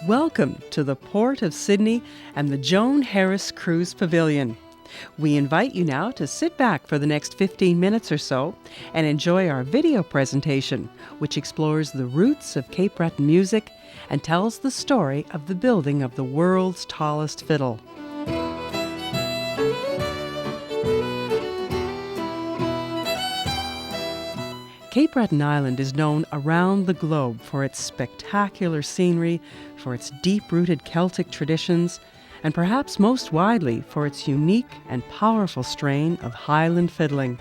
Welcome to the Port of Sydney and the Joan Harris Cruise Pavilion. We invite you now to sit back for the next 15 minutes or so and enjoy our video presentation, which explores the roots of Cape Breton music and tells the story of the building of the world's tallest fiddle. Cape Breton Island is known around the globe for its spectacular scenery, for its deep-rooted Celtic traditions, and perhaps most widely for its unique and powerful strain of Highland fiddling.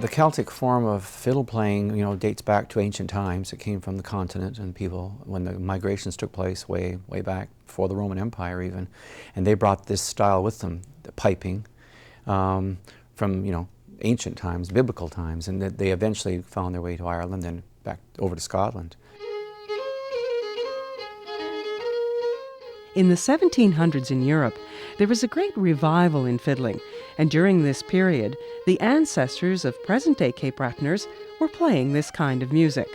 The Celtic form of fiddle playing, dates back to ancient times. It came from the continent, and people, when the migrations took place way back before the Roman Empire even, and they brought this style with them, the piping, from ancient times, biblical times, and they eventually found their way to Ireland and back over to Scotland. In the 1700s in Europe, there was a great revival in fiddling, and during this period, the ancestors of present-day Cape Bretoners were playing this kind of music.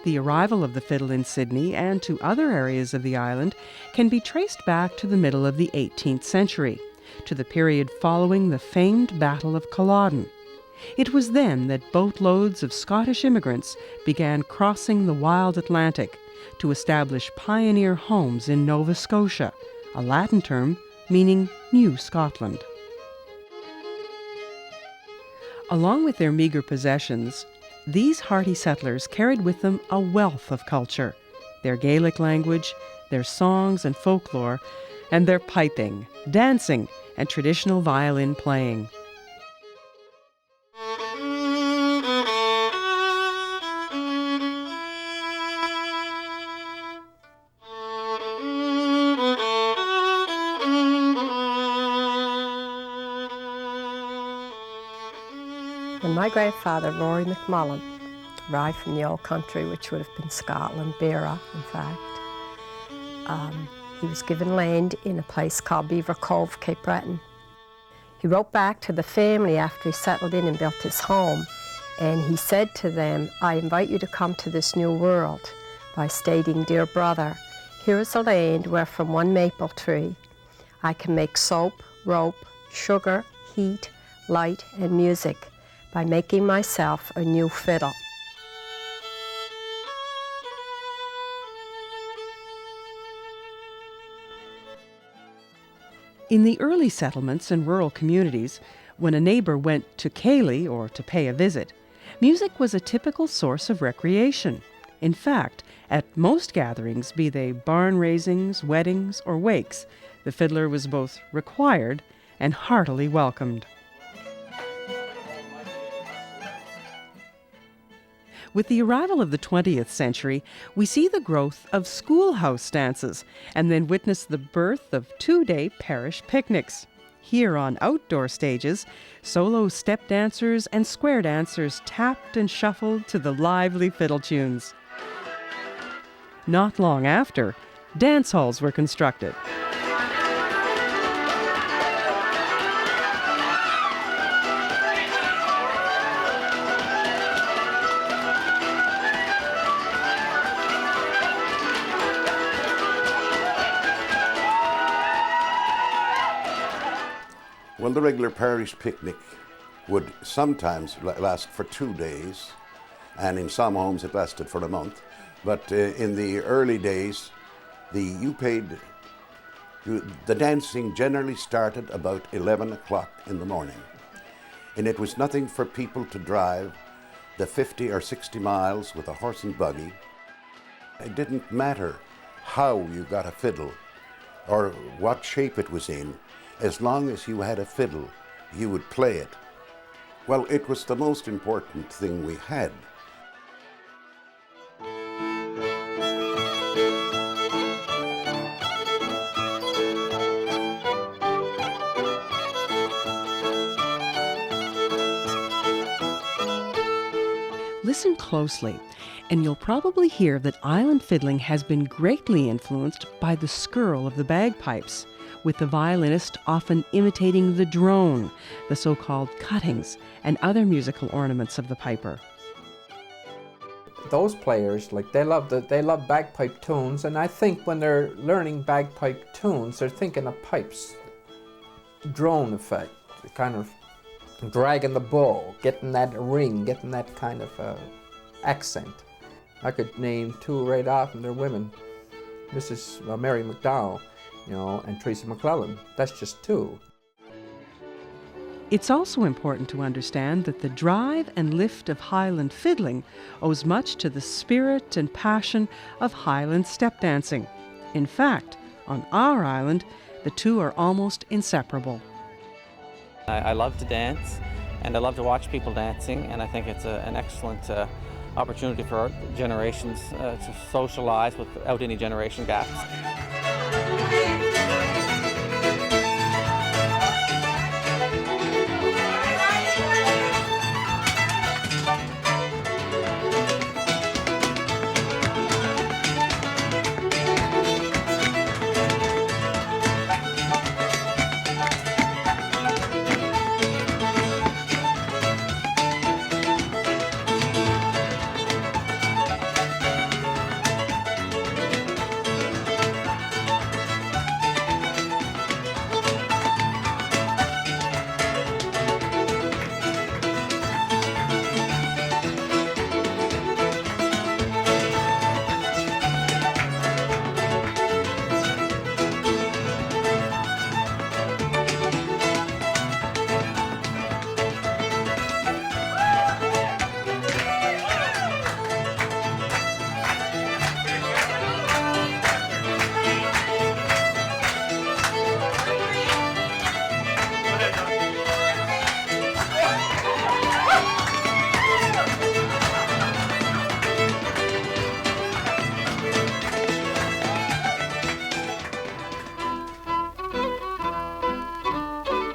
The arrival of the fiddle in Sydney and to other areas of the island can be traced back to the middle of the 18th century, to the period following the famed Battle of Culloden. It was then that boatloads of Scottish immigrants began crossing the wild Atlantic to establish pioneer homes in Nova Scotia, a Latin term meaning New Scotland. Along with their meager possessions, these hardy settlers carried with them a wealth of culture, their Gaelic language, their songs and folklore, and their piping, dancing, and traditional violin playing. When my grandfather, Rory McMullen, arrived from the old country, which would have been Scotland, Beara, in fact, he was given land in a place called Beaver Cove, Cape Breton. He wrote back to the family after he settled in and built his home, and he said to them, "I invite you to come to this new world by stating, 'Dear brother, here is a land where from one maple tree I can make soap, rope, sugar, heat, light, and music by making myself a new fiddle.'" In the early settlements and rural communities, when a neighbor went to Ceilidh or to pay a visit, music was a typical source of recreation. In fact, at most gatherings, be they barn raisings, weddings, or wakes, the fiddler was both required and heartily welcomed. With the arrival of the 20th century, we see the growth of schoolhouse dances and then witness the birth of two-day parish picnics. Here on outdoor stages, solo step dancers and square dancers tapped and shuffled to the lively fiddle tunes. Not long after, dance halls were constructed. Well, the regular parish picnic would sometimes last for 2 days, and in some homes it lasted for a month. But in the early days, the dancing generally started about 11 o'clock in the morning. And it was nothing for people to drive the 50 or 60 miles with a horse and buggy. It didn't matter how you got a fiddle or what shape it was in. As long as you had a fiddle, you would play it. Well, it was the most important thing we had. Listen closely, and you'll probably hear that island fiddling has been greatly influenced by the skirl of the bagpipes, with the violinist often imitating the drone, the so-called cuttings, and other musical ornaments of the piper. Those players, like they love bagpipe tunes, and I think when they're learning bagpipe tunes, they're thinking of pipes. Drone effect, kind of dragging the bow, getting that ring, getting that kind of accent. I could name two right off, and they're women. Mrs. Mary McDowell, and Teresa McClellan. That's just two. It's also important to understand that the drive and lift of Highland fiddling owes much to the spirit and passion of Highland step dancing. In fact, on our island, the two are almost inseparable. I love to dance, and I love to watch people dancing, and I think it's an excellent opportunity for our generations to socialize without any generation gaps.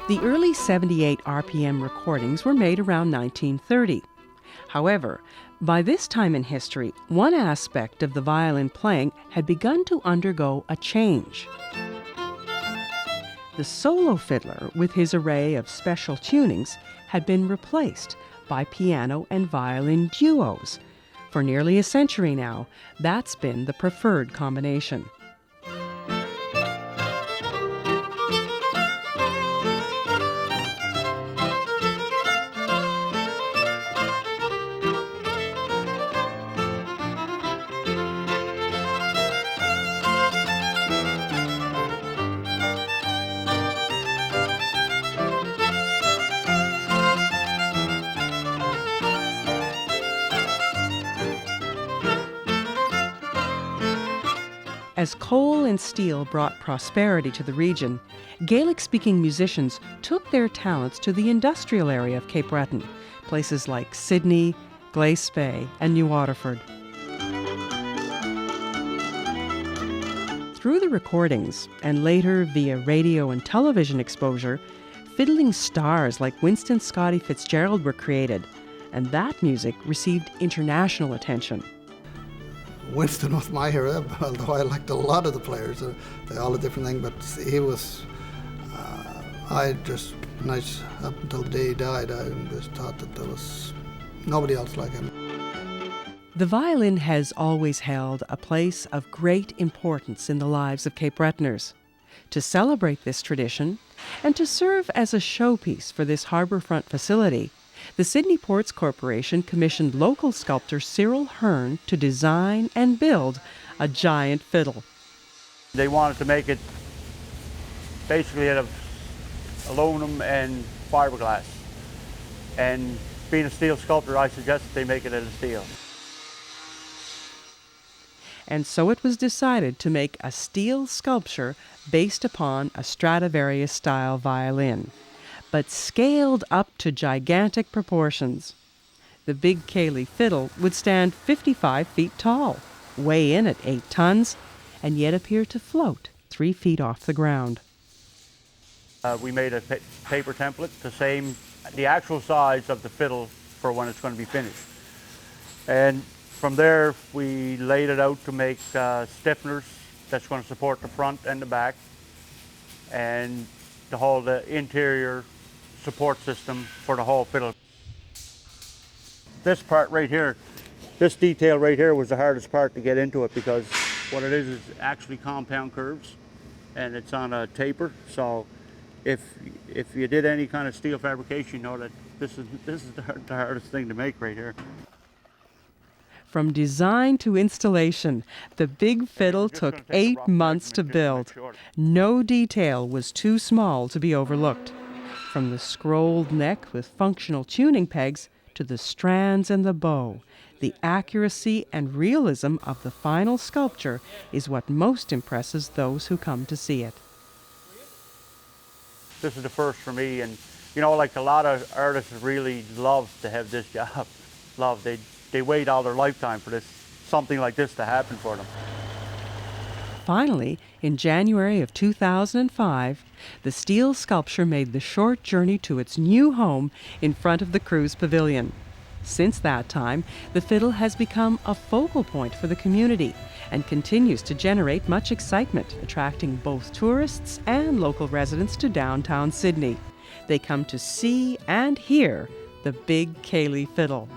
The early 78 RPM recordings were made around 1930. However, by this time in history, one aspect of the violin playing had begun to undergo a change. The solo fiddler, with his array of special tunings, had been replaced by piano and violin duos. For nearly a century now, that's been the preferred combination. As coal and steel brought prosperity to the region, Gaelic-speaking musicians took their talents to the industrial area of Cape Breton, places like Sydney, Glace Bay, and New Waterford. Through the recordings, and later via radio and television exposure, fiddling stars like Winston Scotty Fitzgerald were created, and that music received international attention. Winston was my hero, although I liked a lot of the players. They all a different thing, but he was, I just, nice, up until the day he died, I just thought that there was nobody else like him. The violin has always held a place of great importance in the lives of Cape Bretoners. To celebrate this tradition, and to serve as a showpiece for this harbourfront facility, the Sydney Ports Corporation commissioned local sculptor Cyril Hearn to design and build a giant fiddle. They wanted to make it basically out of aluminum and fiberglass. And being a steel sculptor, I suggested they make it out of steel. And so it was decided to make a steel sculpture based upon a Stradivarius-style violin. but scaled up to gigantic proportions. The Big Ceilidh Fiddle would stand 55 feet tall, weigh in at 8 tons, and yet appear to float 3 feet off the ground. We made a paper template, the actual size of the fiddle for when it's going to be finished. And from there, we laid it out to make stiffeners that's going to support the front and the back, and the interior support system for the whole fiddle. This part right here, this detail right here was the hardest part to get into it, because what it is actually compound curves, and it's on a taper. So if you did any kind of steel fabrication, you know that this is the hardest thing to make right here. From design to installation, the Big Fiddle took 8 months to build. No detail was too small to be overlooked. From the scrolled neck with functional tuning pegs to the strands and the bow, the accuracy and realism of the final sculpture is what most impresses those who come to see it. This is the first for me, and you know, like a lot of artists really love to have this job. They wait all their lifetime for something like this to happen for them. Finally, in January of 2005, the steel sculpture made the short journey to its new home in front of the cruise pavilion. Since that time, the fiddle has become a focal point for the community and continues to generate much excitement, attracting both tourists and local residents to downtown Sydney. They come to see and hear the Big Ceilidh Fiddle.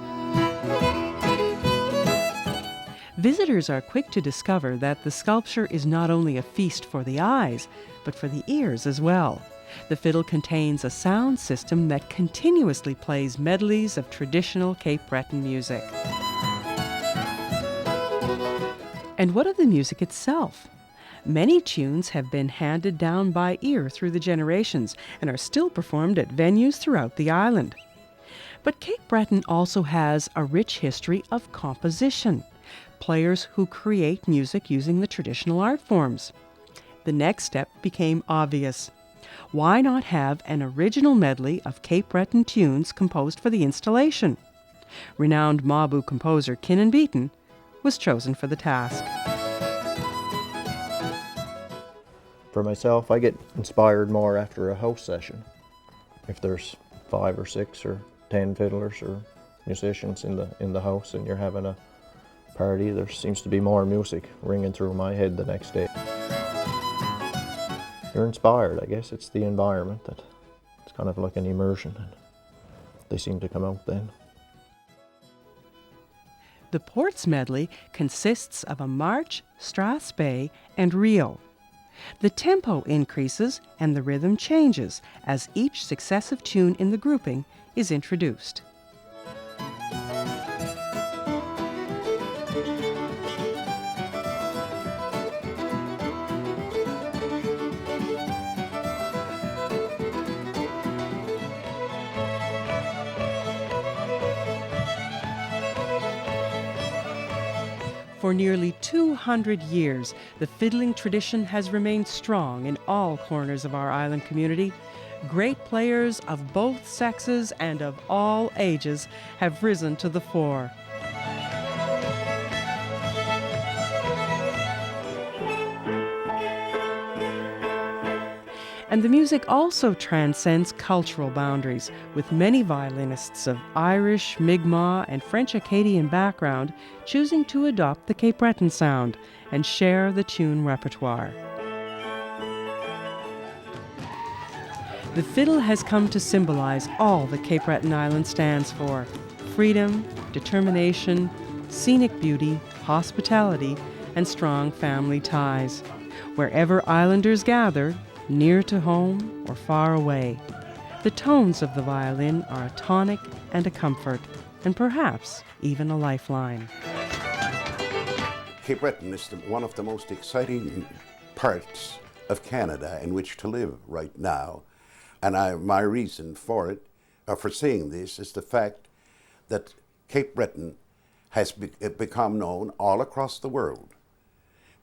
Visitors are quick to discover that the sculpture is not only a feast for the eyes, but for the ears as well. The fiddle contains a sound system that continuously plays medleys of traditional Cape Breton music. And what of the music itself? Many tunes have been handed down by ear through the generations and are still performed at venues throughout the island. But Cape Breton also has a rich history of composition. Players who create music using the traditional art forms. The next step became obvious. Why not have an original medley of Cape Breton tunes composed for the installation? Renowned Mabou composer Cape Breton was chosen for the task. For myself, I get inspired more after a house session. If there's 5 or 6 or 10 fiddlers or musicians in the house and you're having a party, there seems to be more music ringing through my head the next day. You're inspired, I guess. It's the environment that it's kind of like an immersion, and they seem to come out then. The Ports medley consists of a march, strathspey, and reel. The tempo increases and the rhythm changes as each successive tune in the grouping is introduced. For nearly 200 years, the fiddling tradition has remained strong in all corners of our island community. Great players of both sexes and of all ages have risen to the fore. And the music also transcends cultural boundaries, with many violinists of Irish, Mi'kmaq, and French Acadian background choosing to adopt the Cape Breton sound and share the tune repertoire. The fiddle has come to symbolize all that Cape Breton Island stands for: freedom, determination, scenic beauty, hospitality, and strong family ties. Wherever islanders gather, near to home or far away, the tones of the violin are a tonic and a comfort, and perhaps even a lifeline. Cape Breton is one of the most exciting parts of Canada in which to live right now. And my reason for it, for saying this, is the fact that Cape Breton has become known all across the world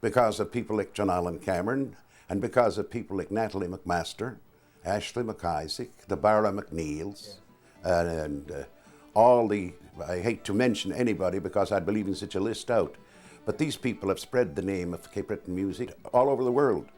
because of people like John Allen Cameron, and because of people like Natalie McMaster, Ashley McIsaac, the Barra McNeils, and all the, I hate to mention anybody because I'd be leaving such a list out, but these people have spread the name of Cape Breton music all over the world.